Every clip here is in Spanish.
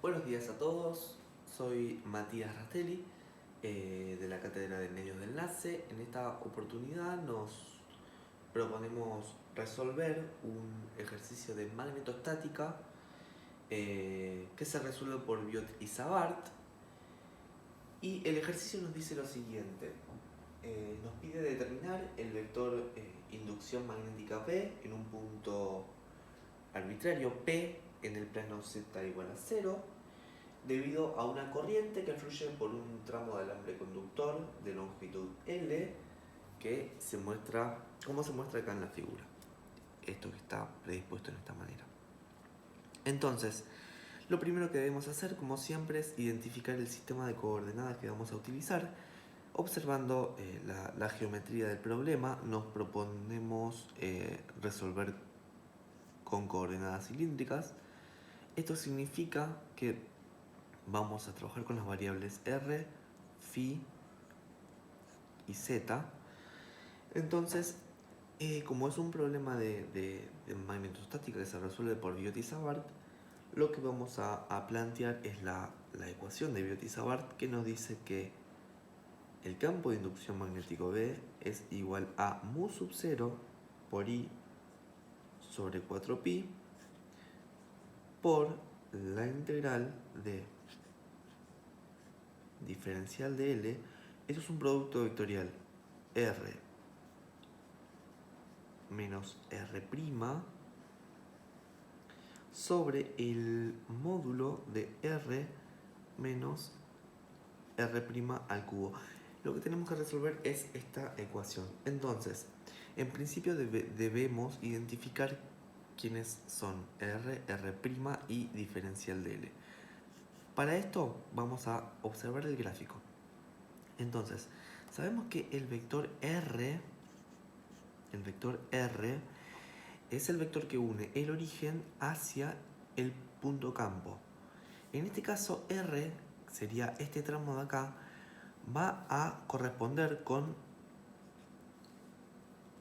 Buenos días a todos, soy Matías Rastelli de la Cátedra de Medios de Enlace. En esta oportunidad nos proponemos resolver un ejercicio de magnetostática que se resuelve por Biot y Savart. Y el ejercicio nos dice lo siguiente: nos pide determinar el vector inducción magnética B en un punto arbitrario P en el plano z igual a 0, debido a una corriente que fluye por un tramo de alambre conductor de longitud L, que se muestra, como se muestra acá en la figura. Esto que está predispuesto en esta manera. Entonces, lo primero que debemos hacer, como siempre, es identificar el sistema de coordenadas que vamos a utilizar. Observando la geometría del problema, nos proponemos resolver con coordenadas cilíndricas. Esto significa que vamos a trabajar con las variables r, phi y z. Entonces, como es un problema de magnetostática que se resuelve por Biot y Savart, lo que vamos a plantear es la ecuación de Biot y Savart, que nos dice que el campo de inducción magnético B es igual a mu sub 0 por I sobre 4pi por la integral de diferencial de L. Esto es un producto vectorial R menos R' sobre el módulo de R menos R' al cubo. Lo que tenemos que resolver es esta ecuación. Entonces, en principio debemos identificar quiénes son R, R' y diferencial de L. Para esto vamos a observar el gráfico. Entonces, sabemos que el vector R es el vector que une el origen hacia el punto campo. En este caso, R sería este tramo de acá, va a corresponder con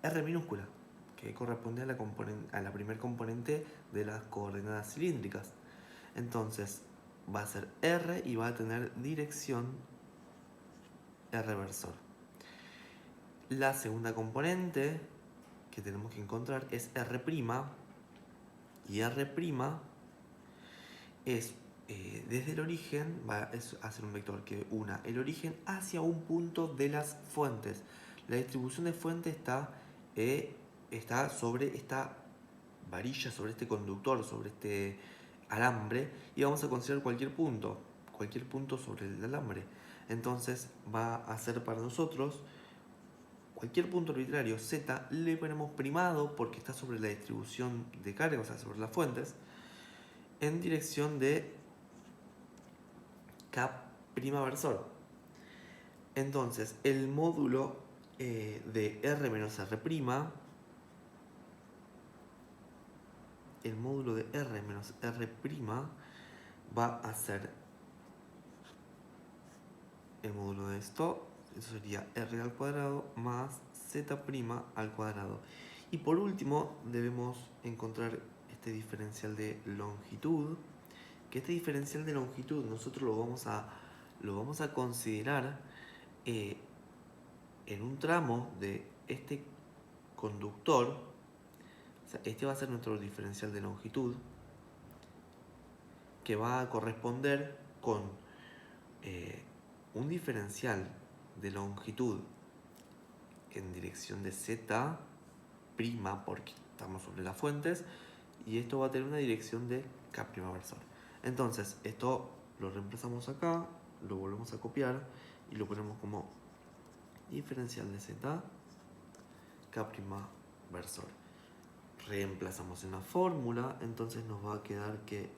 R minúscula, que corresponde a la primer componente de las coordenadas cilíndricas. Entonces, va a ser R y va a tener dirección R versor. La segunda componente que tenemos que encontrar es R', y R' es desde el origen, va a ser un vector que una el origen hacia un punto de las fuentes. La distribución de fuentes está sobre esta varilla, sobre este conductor, sobre este alambre, y vamos a considerar cualquier punto sobre el alambre. Entonces va a ser para nosotros cualquier punto arbitrario z, le ponemos primado porque está sobre la distribución de carga, o sea, sobre las fuentes, en dirección de K' versor. Entonces, el módulo de R menos R', va a ser el módulo de esto, eso sería R al cuadrado más Z' al cuadrado. Y por último, debemos encontrar este diferencial de longitud, que este diferencial de longitud nosotros lo vamos a considerar en un tramo de este conductor. O sea, este va a ser nuestro diferencial de longitud, que va a corresponder con un diferencial de longitud en dirección de Z', porque estamos sobre las fuentes, y esto va a tener una dirección de K' versor. Entonces, esto lo reemplazamos acá, lo volvemos a copiar y lo ponemos como diferencial de Z, K' versor. Reemplazamos en la fórmula, entonces nos va a quedar que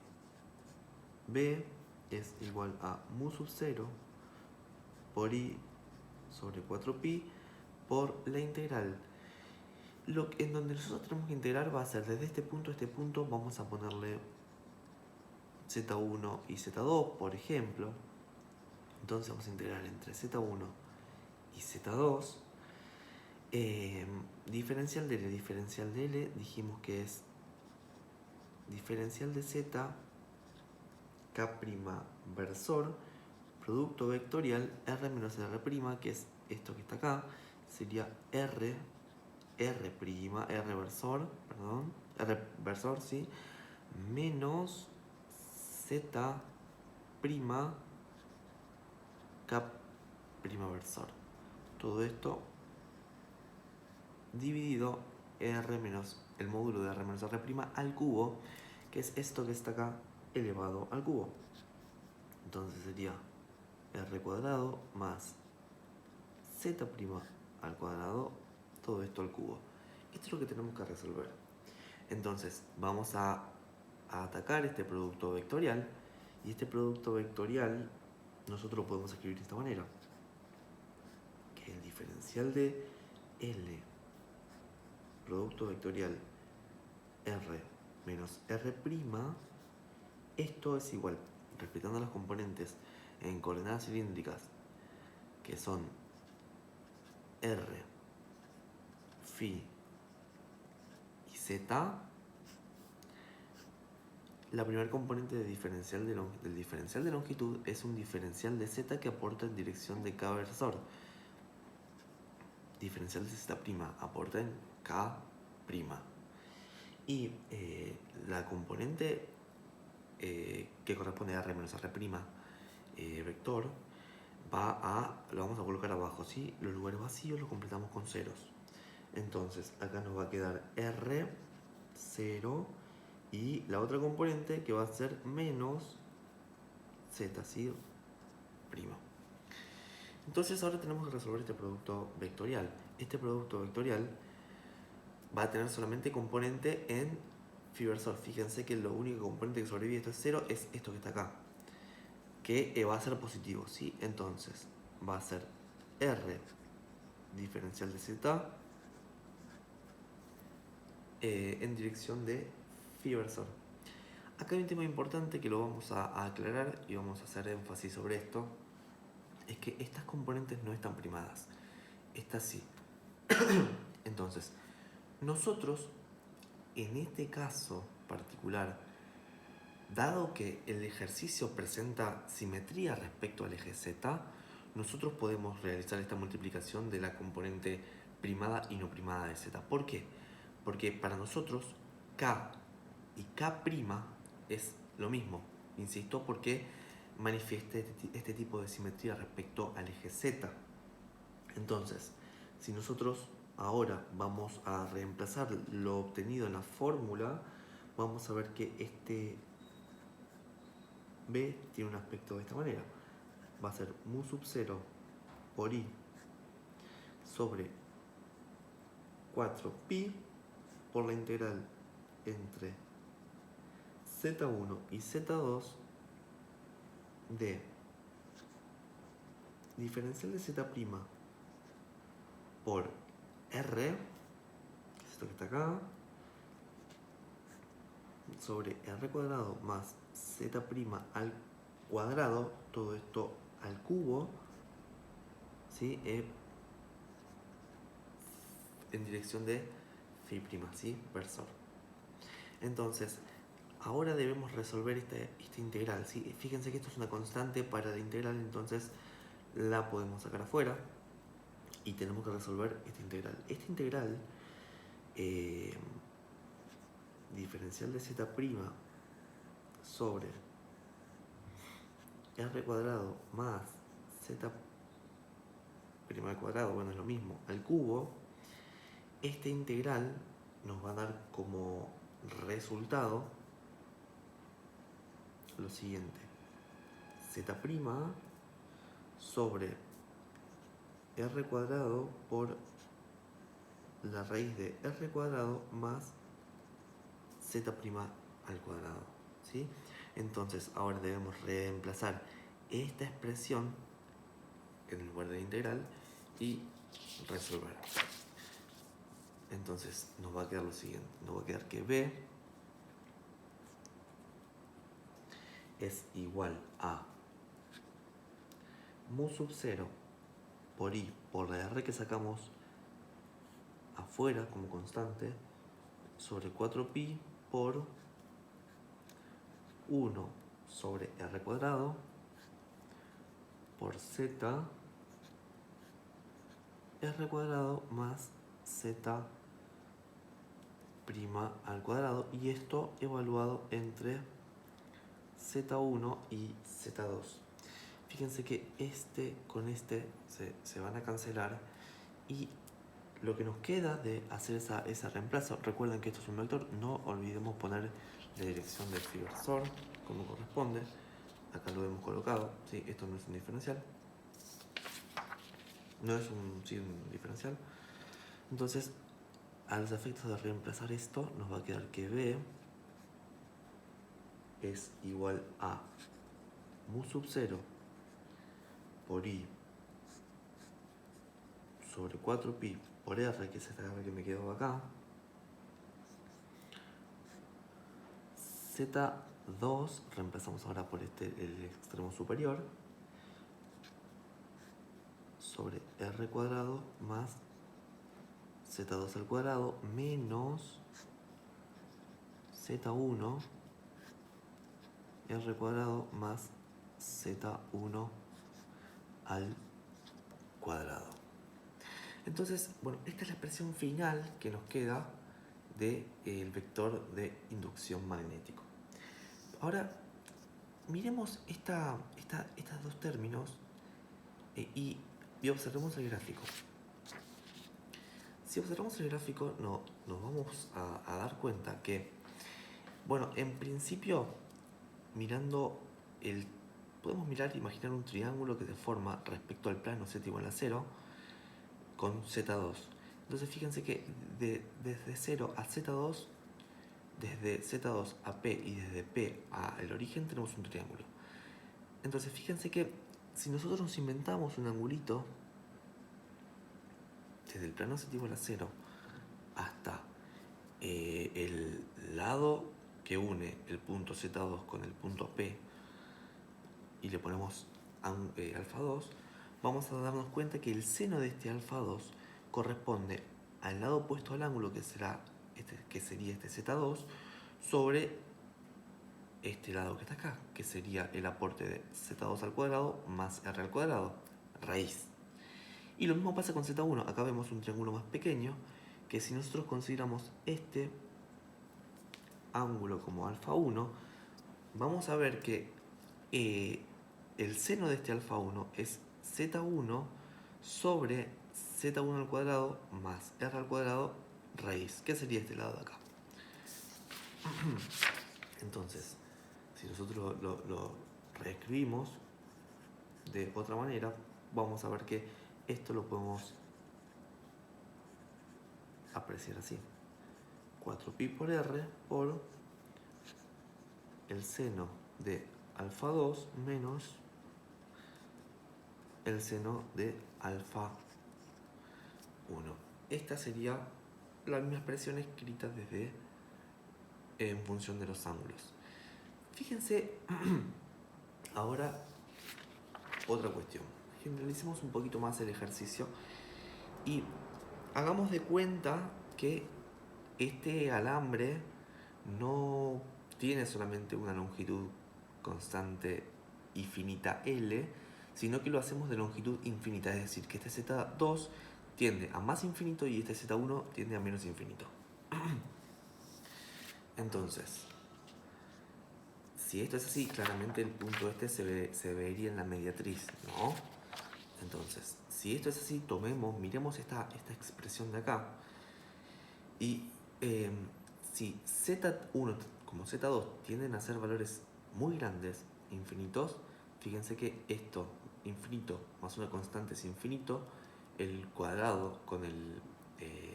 B es igual a mu sub 0 por I sobre 4pi por la integral. En donde nosotros tenemos que integrar va a ser desde este punto a este punto, vamos a ponerle Z1 y Z2, por ejemplo. Entonces vamos a integrar entre Z1 y Z2. Diferencial de L, dijimos que es diferencial de Z K' versor, producto vectorial R menos R', que es esto que está acá, sería R versor, ¿sí? Menos Z' K' versor. Todo esto dividido R menos el módulo de R menos R' al cubo, que es esto que está acá elevado al cubo. Entonces sería R cuadrado más Z' al cuadrado, todo esto al cubo. Esto es lo que tenemos que resolver. Entonces vamos a atacar este producto vectorial, y este producto vectorial nosotros lo podemos escribir de esta manera, que el diferencial de L producto vectorial R menos R', esto es igual, respetando los componentes en coordenadas cilíndricas, que son R, Phi y Z. La primera componente del diferencial de longitud es un diferencial de Z que aporta en dirección de K versor. Diferencial de Z' aporta en K'. Y la componente que corresponde a R menos R' vector lo vamos a colocar abajo, ¿sí? Los lugares vacíos los completamos con ceros. Entonces acá nos va a quedar R, 0, y la otra componente que va a ser menos Z, ¿sí? Prima. Entonces ahora tenemos que resolver este producto vectorial. Este producto vectorial va a tener solamente componente en phi versor. Fíjense que lo único componente que sobrevive esto es 0, es esto que está acá, que va a ser positivo, ¿sí? Entonces va a ser R diferencial de Z en dirección de phi versor. Acá hay un tema importante que lo vamos a aclarar y vamos a hacer énfasis sobre esto. Es que estas componentes no están primadas. Estas sí. Entonces, nosotros, en este caso particular, dado que el ejercicio presenta simetría respecto al eje Z, nosotros podemos realizar esta multiplicación de la componente primada y no primada de Z. ¿Por qué? Porque para nosotros K y K' es lo mismo, insisto, porque manifiesta este tipo de simetría respecto al eje Z. Entonces, si nosotros ahora vamos a reemplazar lo obtenido en la fórmula, vamos a ver que este B tiene un aspecto de esta manera. Va a ser mu sub 0 por I sobre 4pi por la integral entre Z1 y Z2 de diferencial de Z' por R, que es esto que está acá, sobre R cuadrado más Z' al cuadrado, todo esto al cubo, ¿sí? En dirección de phi', ¿sí? Versor. Entonces, ahora debemos resolver esta integral, ¿sí? Fíjense que esto es una constante para la integral, entonces la podemos sacar afuera y tenemos que resolver esta integral. Esta integral, diferencial de Z' sobre R cuadrado más Z' al cuadrado, bueno, es lo mismo, al cubo, esta integral nos va a dar como resultado lo siguiente: Z' sobre R cuadrado por la raíz de R cuadrado más Z' al cuadrado, ¿sí? Entonces ahora debemos reemplazar esta expresión en el lugar de la integral y resolver. Entonces nos va a quedar lo siguiente: nos va a quedar que B es igual a mu sub 0 por I por la R que sacamos afuera como constante sobre 4pi por 1 sobre r cuadrado por z r cuadrado más z prima al cuadrado, y esto evaluado entre z1 y z2. Fíjense que este con este se van a cancelar, y lo que nos queda de hacer ese reemplazo, recuerden que esto es un vector, no olvidemos poner la dirección del fibersor como corresponde. Acá lo hemos colocado, ¿sí? Esto no es un diferencial, no es un diferencial. Entonces, a los efectos de reemplazar esto, nos va a quedar que B es igual a mu sub 0 por I sobre 4pi por R, que es esta que me quedó acá, Z2, reemplazamos ahora por el extremo superior, sobre R cuadrado más Z2 al cuadrado menos Z1 R cuadrado más Z1 al cuadrado. Entonces, bueno, esta es la expresión final que nos queda del vector de inducción magnético. Ahora, miremos estos dos términos y observemos el gráfico. Si observamos el gráfico, nos vamos a dar cuenta que, bueno, en principio, podemos imaginar un triángulo que se forma respecto al plano z igual a 0 con z2. Entonces fíjense que desde 0 a z2, desde z2 a p y desde p al origen tenemos un triángulo. Entonces fíjense que si nosotros nos inventamos un angulito desde el plano z igual a 0 hasta el lado que une el punto z2 con el punto p y le ponemos alfa 2, vamos a darnos cuenta que el seno de este alfa 2 corresponde al lado opuesto al ángulo, que sería este z2, sobre este lado que está acá, que sería el aporte de z2 al cuadrado más r al cuadrado, raíz. Y lo mismo pasa con z1. Acá vemos un triángulo más pequeño, que si nosotros consideramos este ángulo como alfa 1, vamos a ver que el seno de este alfa 1 es z1 sobre z1 al cuadrado más r al cuadrado raíz, que sería este lado de acá. Entonces, si nosotros lo reescribimos de otra manera, vamos a ver que esto lo podemos apreciar así: 4pi por r por el seno de alfa 2 menos el seno de alfa 1. Esta sería la misma expresión escrita en función de los ángulos. Fíjense ahora otra cuestión. Generalicemos un poquito más el ejercicio y hagamos de cuenta que este alambre no tiene solamente una longitud constante y finita L, sino que lo hacemos de longitud infinita, es decir, que este Z2 tiende a más infinito y este Z1 tiende a menos infinito. Entonces, si esto es así, claramente el punto este se vería en la mediatriz, ¿no? Entonces, si esto es así, miremos esta expresión de acá. Y si Z1 como Z2 tienden a ser valores muy grandes, infinitos, fíjense que esto, infinito más una constante es infinito, el cuadrado con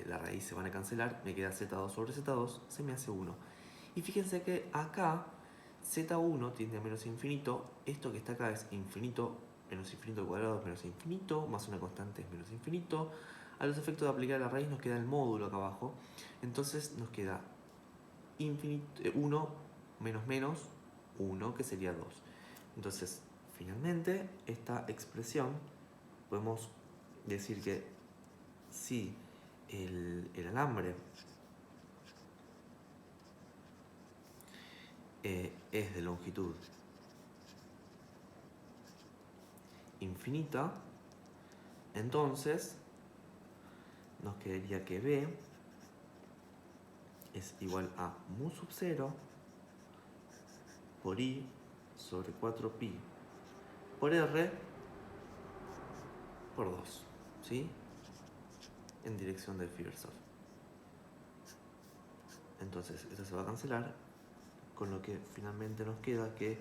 la raíz se van a cancelar, me queda Z2 sobre Z2, se me hace 1. Y fíjense que acá Z1 tiende a menos infinito, esto que está acá es infinito, menos infinito al cuadrado es menos infinito, más una constante es menos infinito. A los efectos de aplicar la raíz nos queda el módulo acá abajo, entonces nos queda 1 menos menos 1, que sería 2. Entonces, finalmente, esta expresión podemos decir que si el alambre es de longitud infinita, entonces nos quedaría que B es igual a mu sub 0 por I sobre 4pi por R por 2, ¿sí? En dirección del Firsov. Entonces, esto se va a cancelar, con lo que finalmente nos queda que,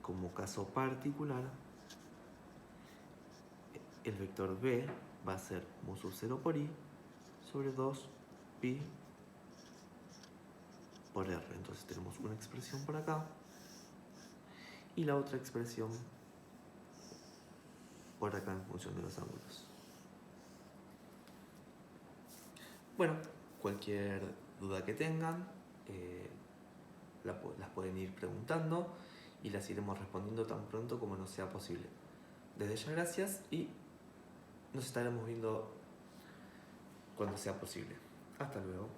como caso particular, el vector B va a ser mu sub 0 por I sobre 2pi por R. Entonces tenemos una expresión por acá y la otra expresión por acá en función de los ángulos. Bueno, cualquier duda que tengan, las pueden ir preguntando y las iremos respondiendo tan pronto como nos sea posible. Desde ya gracias y nos estaremos viendo cuando sea posible. Hasta luego.